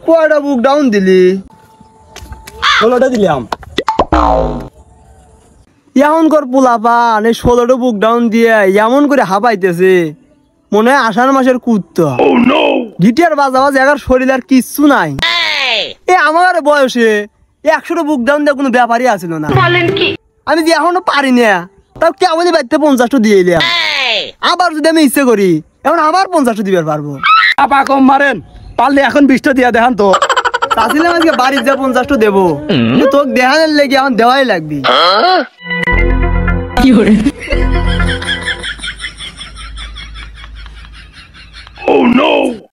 কয়টা বুক ডাউন দিলি? 16টা দিলাম। এমন কর পোলাপা 16টা বুক ডাউন দিয়ে এমন করে হাঁপাইতেছে মনে হয় আষাঢ় মাসের কুত্তা। গিটার বাজাবাজ এগার শরীর আর কিচ্ছু নাই। আমার বয়সে 100টা বুক ডাউন দেওয়া কোনো ব্যাপারই আছিল না। আমি যে এখনো পারি না, তাও কেমনই বাড়িতে 50টা দিয়ে এলাম। আবার যদি আমি ইচ্ছে করি এখন আবার 50টা দিবার পারবো। আপা কম মারেন, পারলে এখন 20টা দিয়া দেখান তো। চাচ্ছিলাম আজকে বাড়ির যা 50টা দেবো, তোকে দেখানোর লেগে এখন দেওয়াই লাগবে। Oh no!